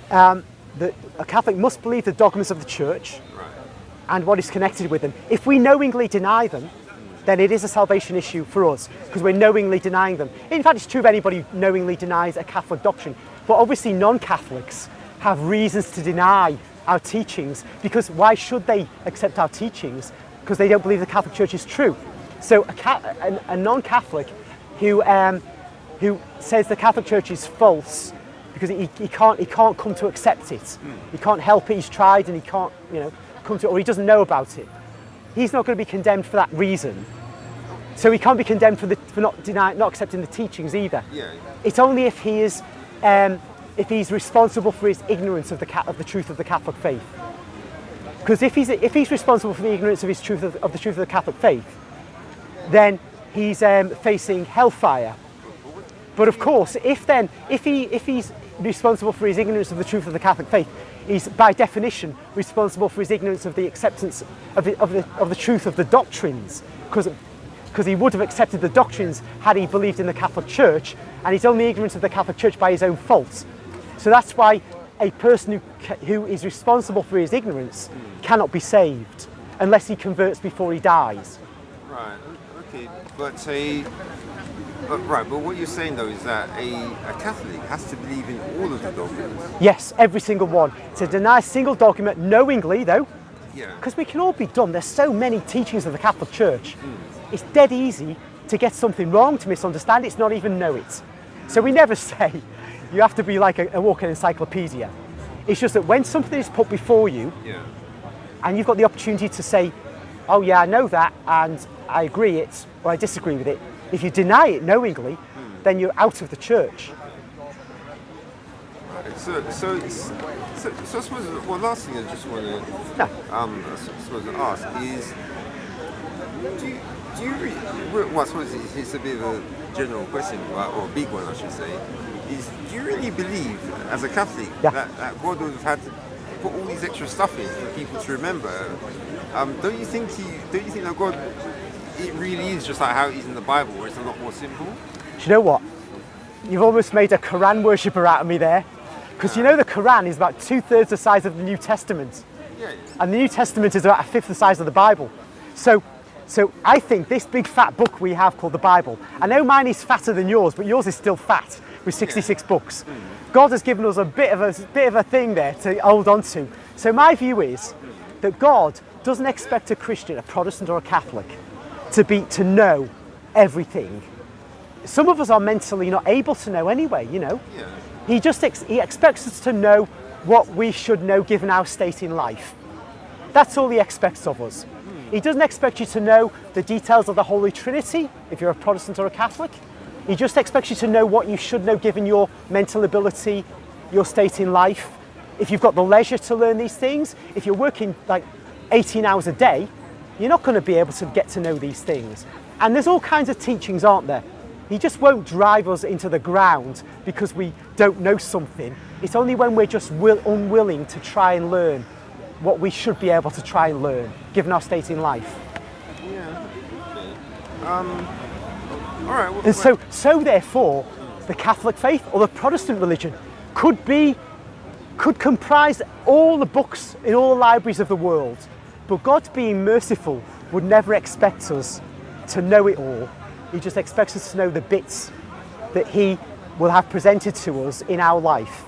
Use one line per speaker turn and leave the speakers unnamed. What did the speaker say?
that a Catholic must believe the dogmas of the Church and what is connected with them. If we knowingly deny them, then it is a salvation issue for us because we're knowingly denying them. In fact, it's true of anybody who knowingly denies a Catholic doctrine. But obviously non-Catholics have reasons to deny our teachings, because why should they accept our teachings? Because they don't believe the Catholic Church is true. So a non-Catholic who says the Catholic Church is false because he can't come to accept it. He can't help it. He's tried and he can't come to it, or he doesn't know about it. He's not going to be condemned for that reason. So he can't be condemned for not accepting the teachings either.
Yeah.
It's only if he is if he's responsible for his ignorance of the truth of the Catholic faith. Because if he's responsible for the ignorance of the truth of the Catholic faith, then he's facing hellfire. But of course, if he's responsible for his ignorance of the truth of the Catholic faith, he's by definition responsible for his ignorance of the acceptance of the truth of the doctrines, because he would have accepted the doctrines had he believed in the Catholic Church, and he's only ignorant of the Catholic Church by his own fault. So that's why a person who is responsible for his ignorance cannot be saved unless he converts before he dies.
Right. Okay. But what you're saying though is that a Catholic has to believe in all of the dogmas.
Yes, every single one. To deny a single dogma knowingly, though,
Yeah.
because we can all be dumb. There's so many teachings of the Catholic Church. It's dead easy to get something wrong, to misunderstand it, not even know it. So we never say you have to be like a walking encyclopedia. It's just that when something is put before you,
Yeah.
and you've got the opportunity to say, oh yeah, I know that, and I agree it, or I disagree with it. If you deny it knowingly, then you're out of the church.
Right. So I suppose last thing I just want to ask is, do you really, well, I suppose it's a bit of a general question, or a big one I should say, is do you really believe as a Catholic that God would have had to put all these extra stuff in for people to remember? Don't you think that God, it really is just like how it is in the Bible, where it's a lot more simple?
Do you know what? You've almost made a Quran worshipper out of me there. Because you know the Quran is about 2/3 the size of the New Testament.
Yeah.
And the New Testament is about 1/5 the size of the Bible. So I think this big fat book we have called the Bible, I know mine is fatter than yours, but yours is still fat with 66 books. God has given us a bit of a thing there to hold on to. So my view is that God doesn't expect a Christian, a Protestant or a Catholic, to know everything. Some of us are mentally not able to know anyway, you know.
Yeah.
He expects us to know what we should know given our state in life. That's all he expects of us. He doesn't expect you to know the details of the Holy Trinity if you're a Protestant or a Catholic. He just expects you to know what you should know given your mental ability, your state in life. If you've got the leisure to learn these things, if you're working like 18 hours a day, you're not going to be able to get to know these things. And there's all kinds of teachings, aren't there? He just won't drive us into the ground because we don't know something. It's only when we're just unwilling to try and learn what we should be able to try and learn, given our state in life.
Yeah. Okay. All right. Well,
And so therefore, the Catholic faith or the Protestant religion could comprise all the books in all the libraries of the world. But God, being merciful, would never expect us to know it all. He just expects us to know the bits that he will have presented to us in our life.